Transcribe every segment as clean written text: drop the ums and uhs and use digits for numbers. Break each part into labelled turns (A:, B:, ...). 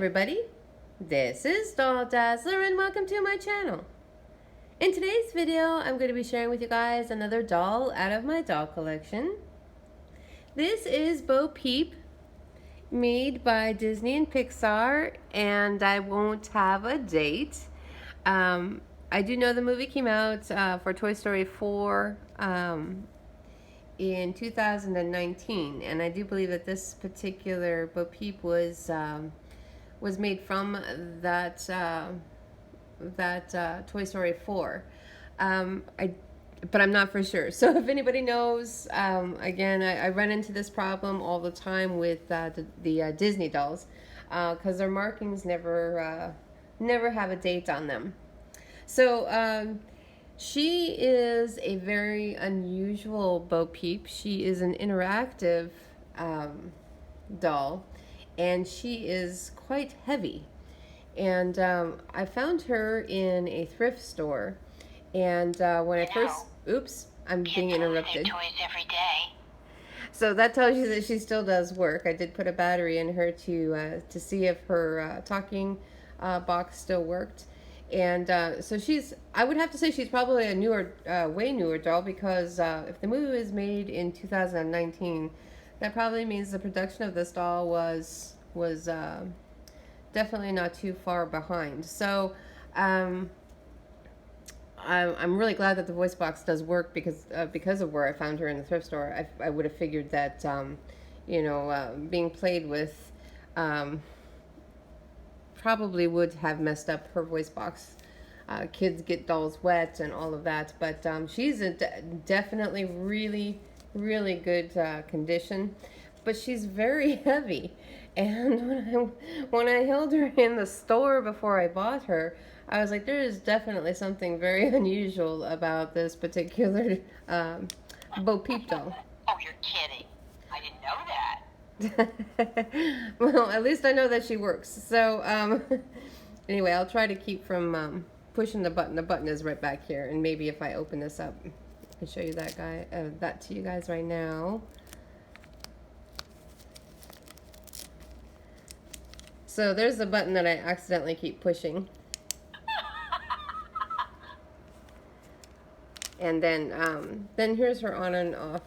A: Everybody, this is Doll Dazzler and welcome to my channel. In today's video, I'm going to be sharing with you guys another doll out of my doll collection. This is Peep, made by Disney and Pixar, and I won't have a date. I do know the movie came out for Toy Story 4 in 2019, and I do believe that this particular Peep was made from that Toy Story 4. But I'm not for sure. So if anybody knows, again, I run into this problem all the time with the Disney dolls, because their markings never have a date on them. So she is a very unusual Bo Peep. She is an interactive doll, and she is quite heavy. And I found her in a thrift store, and when I first, oops, I'm being interrupted.
B: Toys every day.
A: So that tells you that she still does work. I did put a battery in her to see if her talking box still worked. And so I would have to say she's probably a newer, way newer doll, because if the movie was made in 2019, that probably means the production of this doll was definitely not too far behind. So I'm really glad that the voice box does work, because of where I found her in the thrift store. I would have figured that being played with probably would have messed up her voice box. Kids get dolls wet and all of that, but she's definitely really good condition, but she's very heavy. And when I held her in the store before I bought her, I was like, there is definitely something very unusual about this particular Bo Peep doll.
B: Oh, you're kidding. I didn't know that.
A: Well, at least I know that she works. So anyway, I'll try to keep from pushing the button. The button is right back here, and maybe if I open this up, I can show you that to you guys right now. So there's the button that I accidentally keep pushing. And then here's her on and off.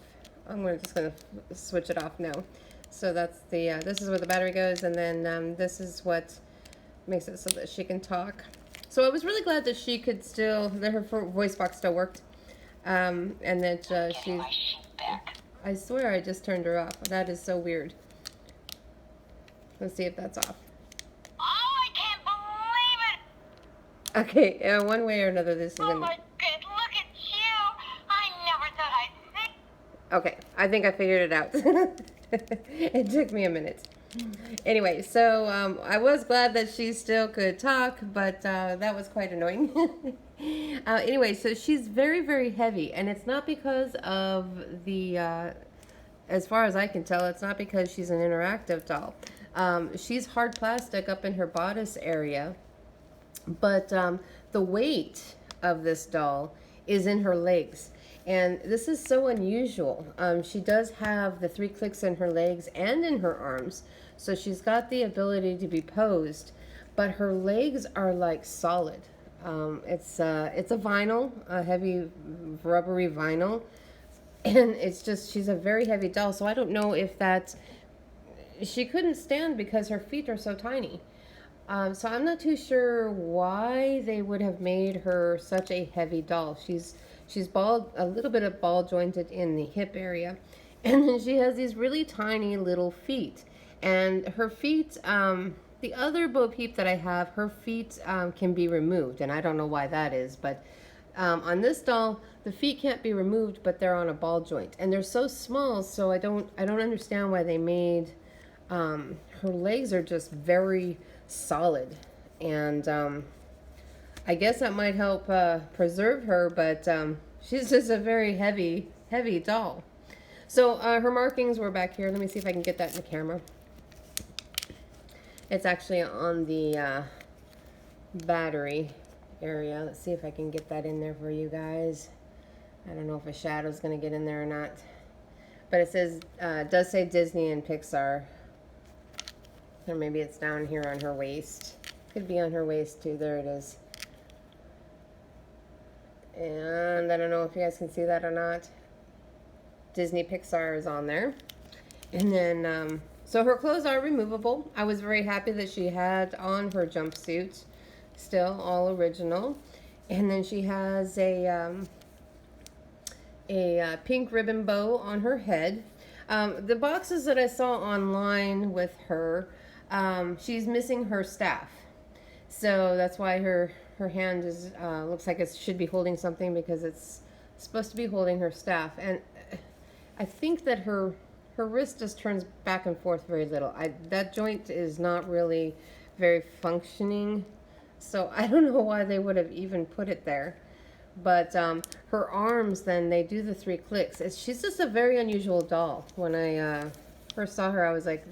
A: I'm just gonna switch it off now. So that's the this is where the battery goes, and then this is what makes it so that she can talk. So I was really glad that she could that her voice box still worked, and that she's. I swear I just turned her off. That is so weird. Let's see if that's off.
B: Oh, I can't believe it.
A: Okay, one way or another, this is
B: Oh
A: gonna.
B: my God, look at you. I never thought I'd think.
A: Okay, I think I figured it out. It took me a minute. Anyway, so I was glad that she still could talk, but that was quite annoying. Anyway, so she's very heavy, and it's not because of the, as far as I can tell, it's not because she's an interactive doll. She's hard plastic up in her bodice area, but the weight of this doll is in her legs. And this is so unusual. She does have the 3 clicks in her legs and in her arms. So she's got the ability to be posed, but her legs are like solid. It's a vinyl, a heavy rubbery vinyl. And it's just, she's a very heavy doll. So I don't know if she couldn't stand because her feet are so tiny. So I'm not too sure why they would have made her such a heavy doll. She's bald, a little bit of ball jointed in the hip area, and then she has these really tiny little feet. And her feet, the other Bo Peep that I have, her feet can be removed, and I don't know why that is, but on this doll, the feet can't be removed, but they're on a ball joint, and they're so small. So I don't understand why they made her legs are just very solid, and I guess that might help preserve her, but she's just a very heavy doll. So her markings were back here. Let me see if I can get that in the camera. It's actually on the battery area. Let's see if I can get that in there for you guys. I don't know if a shadow's going to get in there or not. But it says, does say Disney and Pixar. Or maybe it's down here on her waist. Could be on her waist too. There it is. And I don't know if you guys can see that or not. Disney Pixar is on there. And then, so her clothes are removable. I was very happy that she had on her jumpsuit. Still all original. And then she has a pink ribbon bow on her head. The boxes that I saw online with her, she's missing her staff. So that's why her hand is looks like it should be holding something, because it's supposed to be holding her staff. And I think that her wrist just turns back and forth very little. That joint is not really very functioning. So I don't know why they would have even put it there. But her arms, then, they do the 3 clicks. She's just a very unusual doll. When I first saw her, I was like,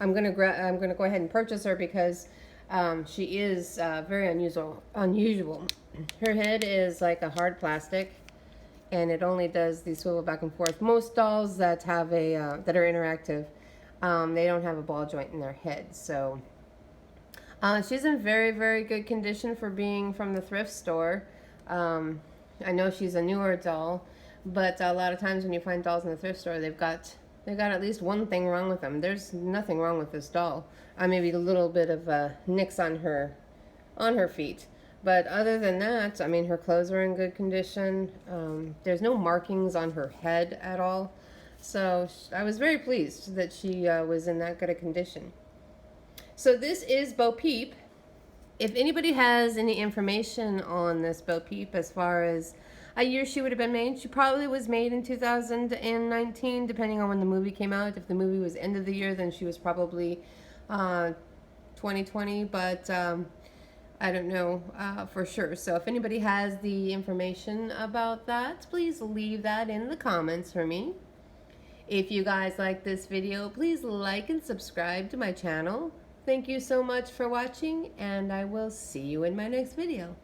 A: I'm gonna go ahead and purchase her, because she is very unusual. Her head is like a hard plastic, and it only does the swivel back and forth. Most dolls that have that are interactive, they don't have a ball joint in their head. So she's in very, very good condition for being from the thrift store. I know she's a newer doll, but a lot of times when you find dolls in the thrift store, they've got at least one thing wrong with them. There's nothing wrong with this doll. Maybe a little bit of nicks on her feet, but other than that, I mean, her clothes are in good condition. There's no markings on her head at all, so I was very pleased that she was in that good a condition. So this is Bo Peep. If anybody has any information on this Bo Peep as far as a year she would have been made, she probably was made in 2019, depending on when the movie came out. If the movie was end of the year, then she was probably 2020, but I don't know for sure. So if anybody has the information about that, please leave that in the comments for me. If you guys like this video, please like and subscribe to my channel. Thank you so much for watching, and I will see you in my next video.